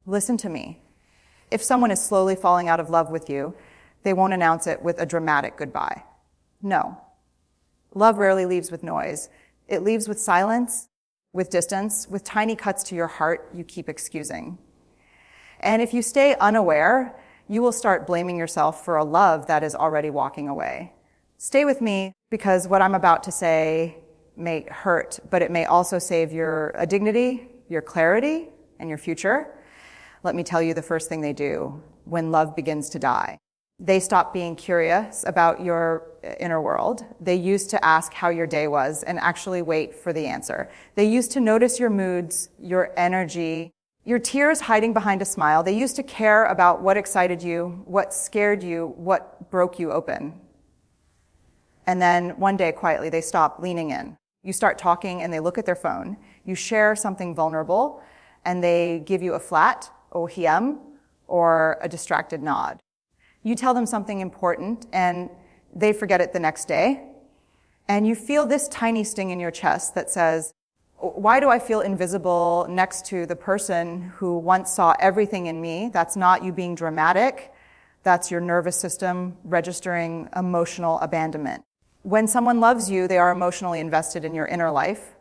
Listen to me. If someone is slowly falling out of love with you, they won't announce it with a dramatic goodbye. No. Love rarely leaves with noise. It leaves with silence, with distance, with tiny cuts to your heart you keep excusing. And if you stay unaware, you will start blaming yourself for a love that is already walking away. Stay with me, because what I'm about to say may hurt, but it may also save your dignity, your clarity, and your future. Let me tell you the first thing they do when love begins to die. They stop being curious about your inner world. They used to ask how your day was and actually wait for the answer. They used to notice your moods, your energy, your tears hiding behind a smile. They used to care about what excited you, what scared you, what broke you open. And then one day, quietly, they stop leaning in. You start talking and they look at their phone. You share something vulnerable and they give you a flat OHM or a distracted nod. You tell them something important and they forget it the next day. And you feel this tiny sting in your chest that says, why do I feel invisible next to the person who once saw everything in me? That's not you being dramatic. That's your nervous system registering emotional abandonment. When someone loves you, they are emotionally invested in your inner life.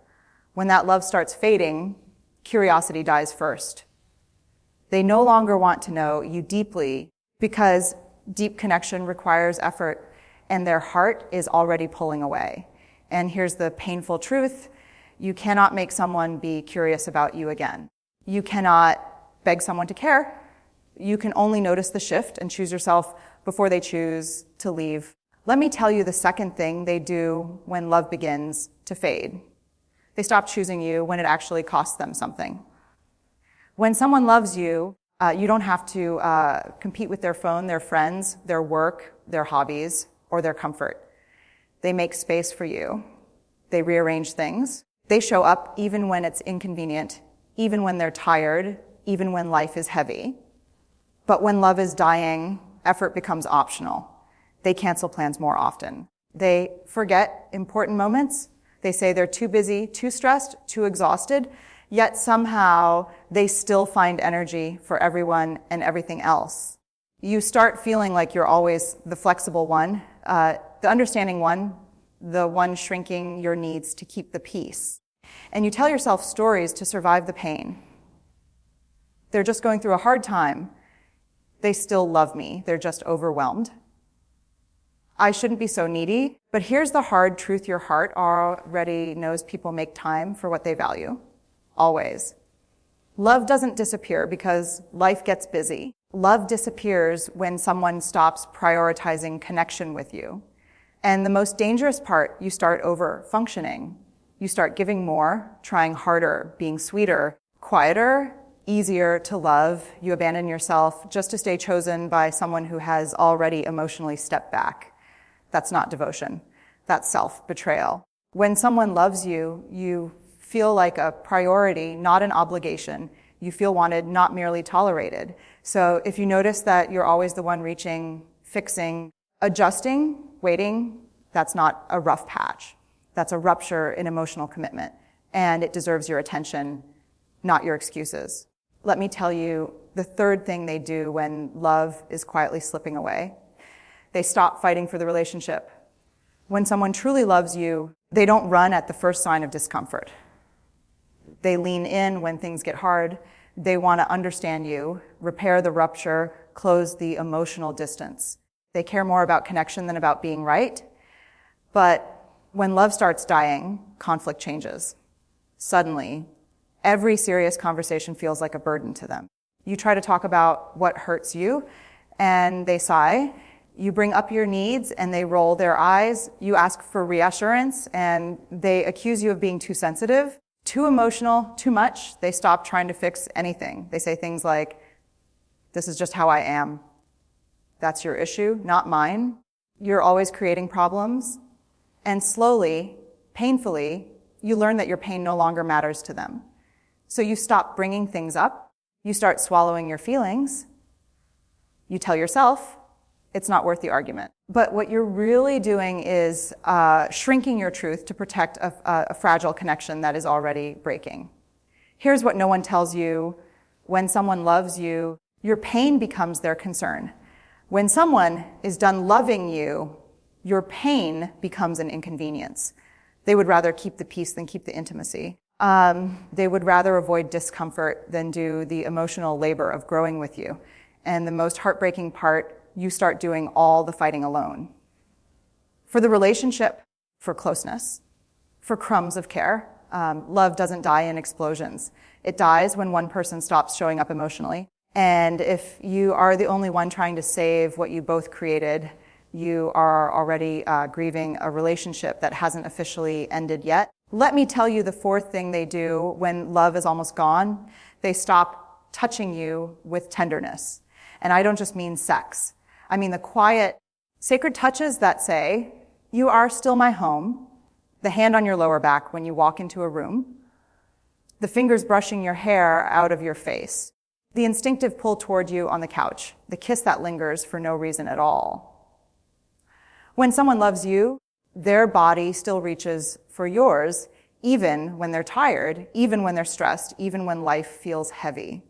When that love starts fading, curiosity dies first. They no longer want to know you deeply because deep connection requires effort and their heart is already pulling away. And here's the painful truth. You cannot make someone be curious about you again. You cannot beg someone to care. You can only notice the shift and choose yourself before they choose to leave. Let me tell you the second thing they do when love begins to fade. They stop choosing you when it actually costs them something. When someone loves you, you don't have to compete with their phone, their friends, their work, their hobbies, or their comfort. They make space for you. They rearrange things. They show up even when it's inconvenient, even when they're tired, even when life is heavy. But when love is dying, effort becomes optional. They cancel plans more often. They forget important moments. They say they're too busy, too stressed, too exhausted, yet somehow they still find energy for everyone and everything else. You start feeling like you're always the flexible one, the understanding one, the one shrinking your needs to keep the peace. And you tell yourself stories to survive the pain. They're just going through a hard time. They still love me. They're just overwhelmed. I shouldn't be so needy, but here's the hard truth your heart already knows: people make time for what they value. Always. Love doesn't disappear because life gets busy. Love disappears when someone stops prioritizing connection with you. And the most dangerous part, you start over-functioning. You start giving more, trying harder, being sweeter, quieter, easier to love. You abandon yourself just to stay chosen by someone who has already emotionally stepped back. That's not devotion. That's self-betrayal. When someone loves you, you feel like a priority, not an obligation. You feel wanted, not merely tolerated. So if you notice that you're always the one reaching, fixing, adjusting, waiting, that's not a rough patch. That's a rupture in emotional commitment. And it deserves your attention, not your excuses. Let me tell you the third thing they do when love is quietly slipping away. They stop fighting for the relationship. When someone truly loves you, they don't run at the first sign of discomfort. They lean in when things get hard. They want to understand you, repair the rupture, close the emotional distance. They care more about connection than about being right. But when love starts dying, conflict changes. Suddenly, every serious conversation feels like a burden to them. You try to talk about what hurts you, and they sigh. You bring up your needs, and they roll their eyes. You ask for reassurance, and they accuse you of being too sensitive, too emotional, too much. They stop trying to fix anything. They say things like, "This is just how I am. That's your issue, not mine. You're always creating problems." And slowly, painfully, you learn that your pain no longer matters to them. So you stop bringing things up. You start swallowing your feelings. You tell yourself, it's not worth the argument. But what you're really doing is shrinking your truth to protect a fragile connection that is already breaking. Here's what no one tells you When someone loves you, your pain becomes their concern. When someone is done loving you, your pain becomes an inconvenience. They would rather keep the peace than keep the intimacy. They would rather avoid discomfort than do the emotional labor of growing with you. And the most heartbreaking part, you start doing all the fighting alone. For the relationship, for closeness, for crumbs of care, love doesn't die in explosions. It dies when one person stops showing up emotionally. And if you are the only one trying to save what you both created, you are already grieving a relationship that hasn't officially ended yet. Let me tell you the fourth thing they do when love is almost gone. They stop touching you with tenderness. And I don't just mean sex. I mean the quiet, sacred touches that say, "You are still my home," the hand on your lower back when you walk into a room, the fingers brushing your hair out of your face, the instinctive pull toward you on the couch, the kiss that lingers for no reason at all. When someone loves you, their body still reaches for yours, even when they're tired, even when they're stressed, even when life feels heavy.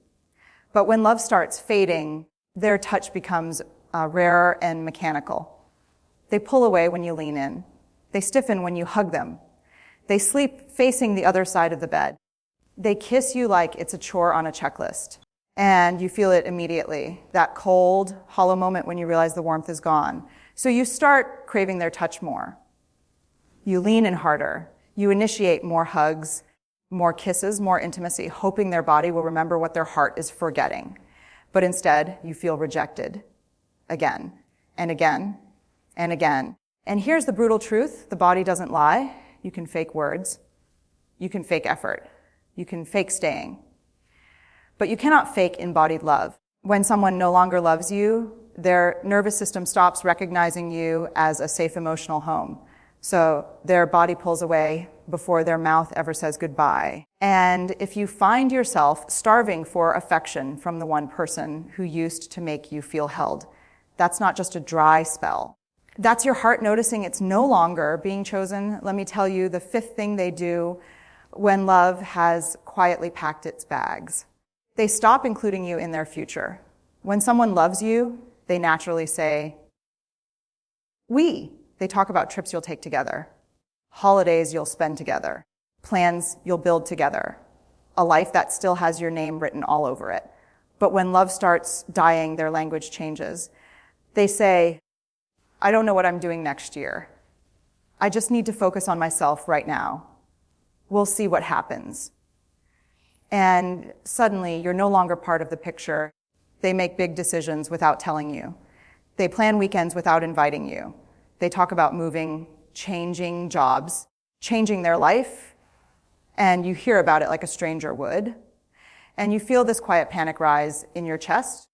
But when love starts fading, their touch becomes rarer and mechanical. They pull away when you lean in. They stiffen when you hug them. They sleep facing the other side of the bed. They kiss you like it's a chore on a checklist. And you feel it immediately, that cold, hollow moment when you realize the warmth is gone. So you start craving their touch more. You lean in harder. You initiate more hugs, more kisses, more intimacy, hoping their body will remember what their heart is forgetting. But instead, you feel rejected again and again and again. And here's the brutal truth. The body doesn't lie. You can fake words. You can fake effort. You can fake staying. But you cannot fake embodied love. When someone no longer loves you, their nervous system stops recognizing you as a safe emotional home. So their body pulls away before their mouth ever says goodbye. And if you find yourself starving for affection from the one person who used to make you feel held, that's not just a dry spell. That's your heart noticing it's no longer being chosen. Let me tell you the fifth thing they do when love has quietly packed its bags. They stop including you in their future. When someone loves you, they naturally say, "we." They talk about trips you'll take together, holidays you'll spend together, plans you'll build together, a life that still has your name written all over it. But when love starts dying, their language changes. They say, "I don't know what I'm doing next year. I just need to focus on myself right now. We'll see what happens." And suddenly, you're no longer part of the picture. They make big decisions without telling you. They plan weekends without inviting you. They talk about moving, changing jobs, changing their life, and you hear about it like a stranger would. And you feel this quiet panic rise in your chest.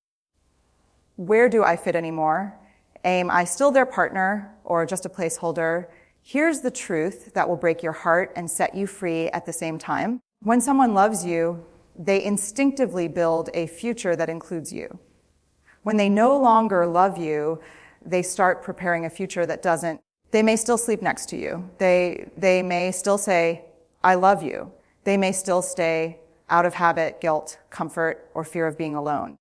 Where do I fit anymore? Am I still their partner or just a placeholder? Here's the truth that will break your heart and set you free at the same time. When someone loves you, they instinctively build a future that includes you. When they no longer love you, they start preparing a future that doesn't. They may still sleep next to you. They may still say, "I love you." They may still stay out of habit, guilt, comfort, or fear of being alone.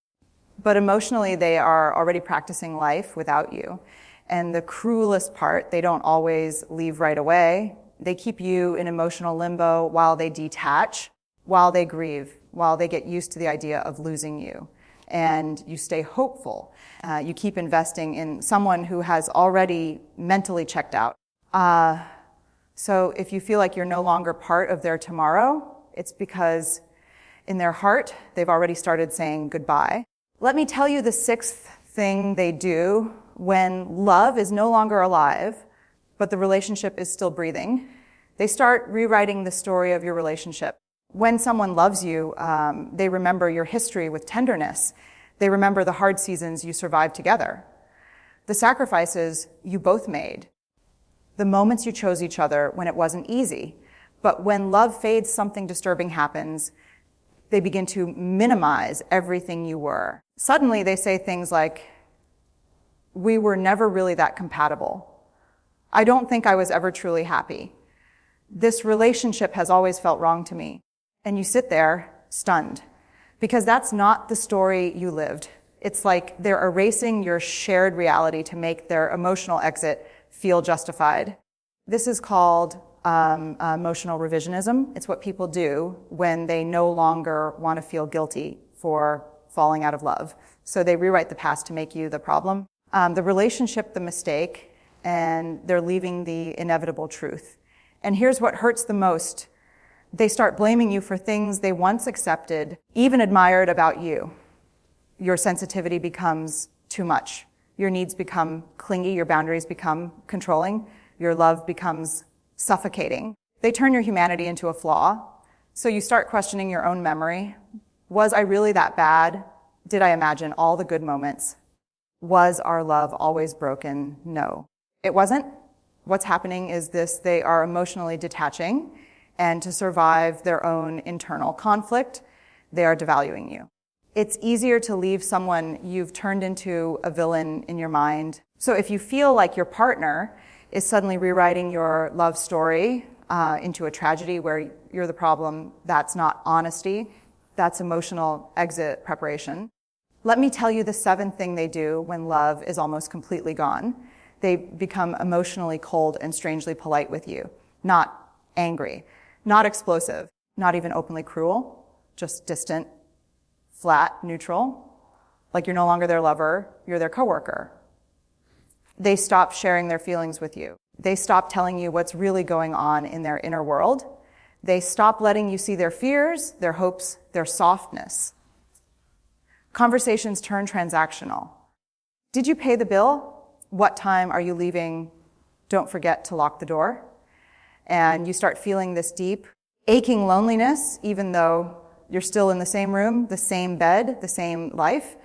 But emotionally, they are already practicing life without you. And the cruelest part, they don't always leave right away. They keep you in emotional limbo while they detach, while they grieve, while they get used to the idea of losing you. And you stay hopeful. You keep investing in someone who has already mentally checked out. So if you feel like you're no longer part of their tomorrow, it's because in their heart, they've already started saying goodbye. Let me tell you the sixth thing they do when love is no longer alive, but the relationship is still breathing. They start rewriting the story of your relationship. When someone loves you, they remember your history with tenderness. They remember the hard seasons you survived together, the sacrifices you both made, the moments you chose each other when it wasn't easy. But when love fades, something disturbing happens. They begin to minimize everything you were. Suddenly, they say things like, "We were never really that compatible. I don't think I was ever truly happy. This relationship has always felt wrong to me." And you sit there, stunned, because that's not the story you lived. It's like they're erasing your shared reality to make their emotional exit feel justified. This is called emotional revisionism. It's what people do when they no longer want to feel guilty for falling out of love. So they rewrite the past to make you the problem, the relationship the mistake, and they're leaving the inevitable truth. And here's what hurts the most. They start blaming you for things they once accepted, even admired about you. Your sensitivity becomes too much. Your needs become clingy, your boundaries become controlling, your love becomes suffocating. They turn your humanity into a flaw. So you start questioning your own memory. Was I really that bad? Did I imagine all the good moments? Was our love always broken? No, it wasn't. What's happening is this: they are emotionally detaching, and to survive their own internal conflict, they are devaluing you. It's easier to leave someone you've turned into a villain in your mind. So if you feel like your partner is suddenly rewriting your love story into a tragedy where you're the problem, that's not honesty, that's emotional exit preparation. Let me tell you the seventh thing they do when love is almost completely gone. They become emotionally cold and strangely polite with you, not angry, not explosive, not even openly cruel, just distant, flat, neutral, like you're no longer their lover, you're their coworker. They stop sharing their feelings with you. They stop telling you what's really going on in their inner world. They stop letting you see their fears, their hopes, their softness. Conversations turn transactional. Did you pay the bill? What time are you leaving? Don't forget to lock the door. And you start feeling this deep, aching loneliness, even though you're still in the same room, the same bed, the same life.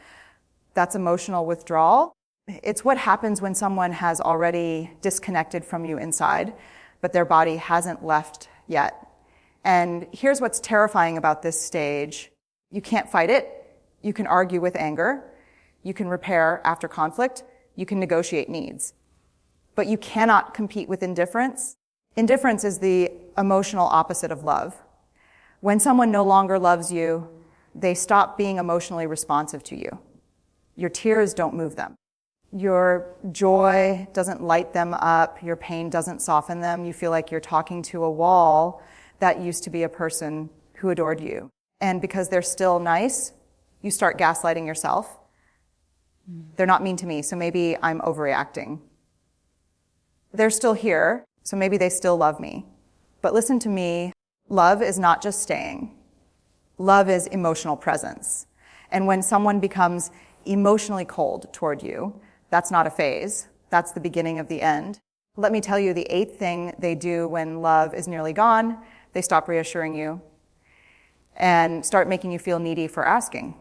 That's emotional withdrawal. It's what happens when someone has already disconnected from you inside, but their body hasn't left yet. And here's what's terrifying about this stage. You can't fight it. You can argue with anger. You can repair after conflict. You can negotiate needs. But you cannot compete with indifference. Indifference is the emotional opposite of love. When someone no longer loves you, they stop being emotionally responsive to you. Your tears don't move them. Your joy doesn't light them up. Your pain doesn't soften them. You feel like you're talking to a wall that used to be a person who adored you. And because they're still nice, you start gaslighting yourself. They're not mean to me, so maybe I'm overreacting. They're still here, so maybe they still love me. But listen to me, love is not just staying. Love is emotional presence. And when someone becomes emotionally cold toward you, that's not a phase. That's the beginning of the end. Let me tell you the eighth thing they do when love is nearly gone. They stop reassuring you and start making you feel needy for asking.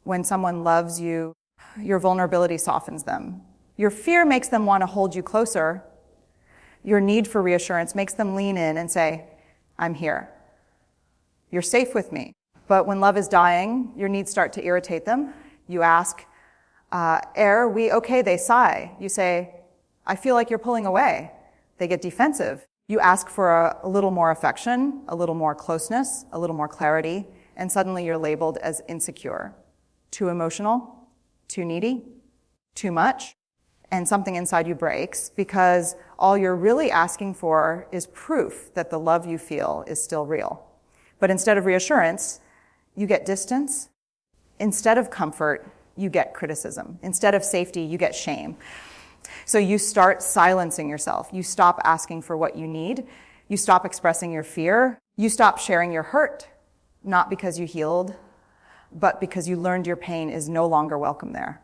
When someone loves you, your vulnerability softens them. Your fear makes them want to hold you closer. Your need for reassurance makes them lean in and say, I'm here. You're safe with me. But when love is dying, your needs start to irritate them. You ask, we okay? They sigh. You say, I feel like you're pulling away. They get defensive. You ask for a little more affection, a little more closeness, a little more clarity, and suddenly you're labeled as insecure. Too emotional, too needy, too much, and something inside you breaks because all you're really asking for is proof that the love you feel is still real. But instead of reassurance, you get distance. Instead of comfort, you get criticism. Instead of safety, you get shame. So you start silencing yourself. You stop asking for what you need. You stop expressing your fear. You stop sharing your hurt, not because you healed, but because you learned your pain is no longer welcome there.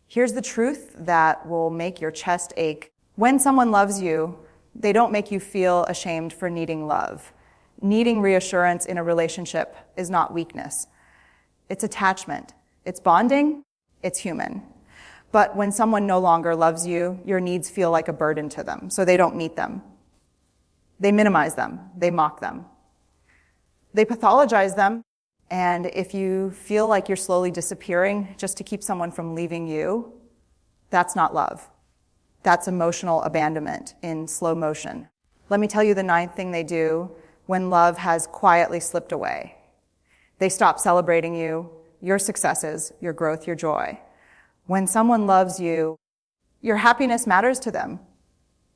Here's the truth that will make your chest ache. When someone loves you, they don't make you feel ashamed for needing love. Needing reassurance in a relationship is not weakness. It's attachment. It's bonding. It's human. But when someone no longer loves you, your needs feel like a burden to them, so they don't meet them. They minimize them. They mock them. They pathologize them. And if you feel like you're slowly disappearing just to keep someone from leaving you, that's not love. That's emotional abandonment in slow motion. Let me tell you the ninth thing they do when love has quietly slipped away. They stop celebrating you, your successes, your growth, your joy. When someone loves you, your happiness matters to them.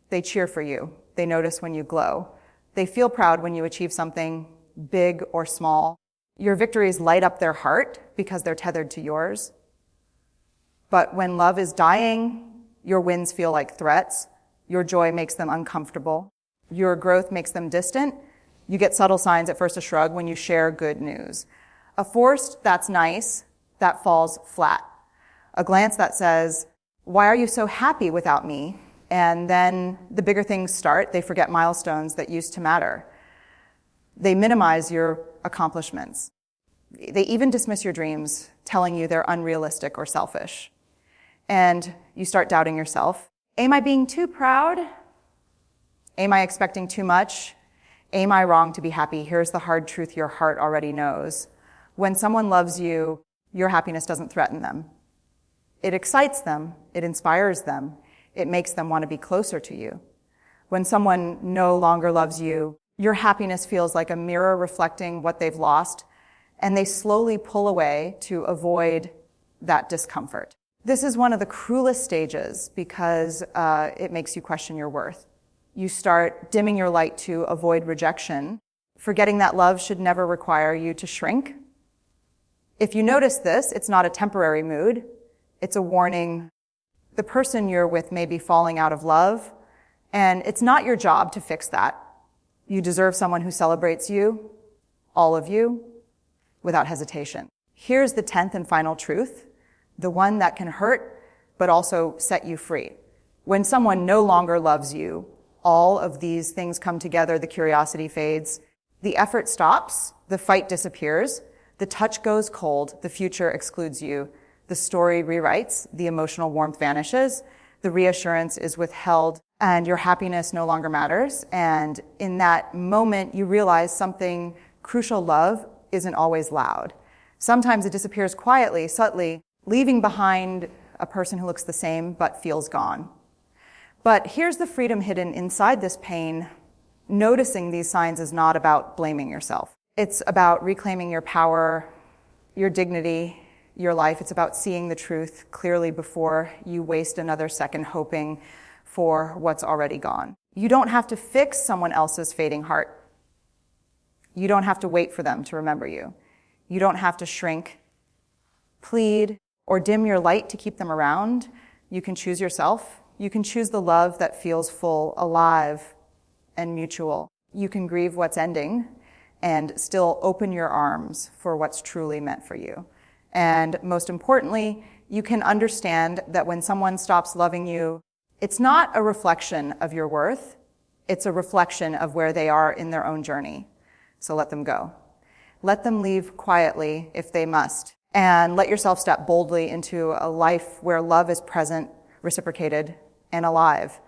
They cheer for you. They notice when you glow. They feel proud when you achieve something big or small. Your victories light up their heart because they're tethered to yours. But when love is dying, your wins feel like threats. Your joy makes them uncomfortable. Your growth makes them distant. You get subtle signs, at first a shrug, when you share good news. A forced, that's nice, that falls flat. A glance that says, why are you so happy without me? And then the bigger things start. They forget milestones that used to matter. They minimize your accomplishments. They even dismiss your dreams, telling you they're unrealistic or selfish. And you start doubting yourself. Am I being too proud? Am I expecting too much? Am I wrong to be happy? Here's the hard truth your heart already knows. When someone loves you, your happiness doesn't threaten them. It excites them. It inspires them. It makes them want to be closer to you. When someone no longer loves you, your happiness feels like a mirror reflecting what they've lost, and they slowly pull away to avoid that discomfort. This is one of the cruelest stages because it makes you question your worth. You start dimming your light to avoid rejection, forgetting that love should never require you to shrink. If you notice this, it's not a temporary mood. It's a warning. The person you're with may be falling out of love, and it's not your job to fix that. You deserve someone who celebrates you, all of you, without hesitation. Here's the 10th and final truth, the one that can hurt, but also set you free. When someone no longer loves you, all of these things come together, the curiosity fades, the effort stops, the fight disappears, the touch goes cold, the future excludes you, the story rewrites, the emotional warmth vanishes, the reassurance is withheld, and your happiness no longer matters. And in that moment, you realize something crucial: love isn't always loud. Sometimes it disappears quietly, subtly, leaving behind a person who looks the same but feels gone. But here's the freedom hidden inside this pain. Noticing these signs is not about blaming yourself. It's about reclaiming your power, your dignity, your life. It's about seeing the truth clearly before you waste another second hoping for what's already gone. You don't have to fix someone else's fading heart. You don't have to wait for them to remember you. You don't have to shrink, plead, or dim your light to keep them around. You can choose yourself. You can choose the love that feels full, alive, and mutual. You can grieve what's ending and still open your arms for what's truly meant for you. And most importantly, you can understand that when someone stops loving you, it's not a reflection of your worth. It's a reflection of where they are in their own journey. So let them go. Let them leave quietly if they must. And let yourself step boldly into a life where love is present, reciprocated, and alive.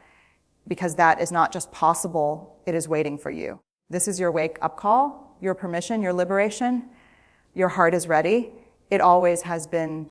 Because that is not just possible, it is waiting for you. This is your wake-up call, your permission, your liberation. Your heart is ready. It always has been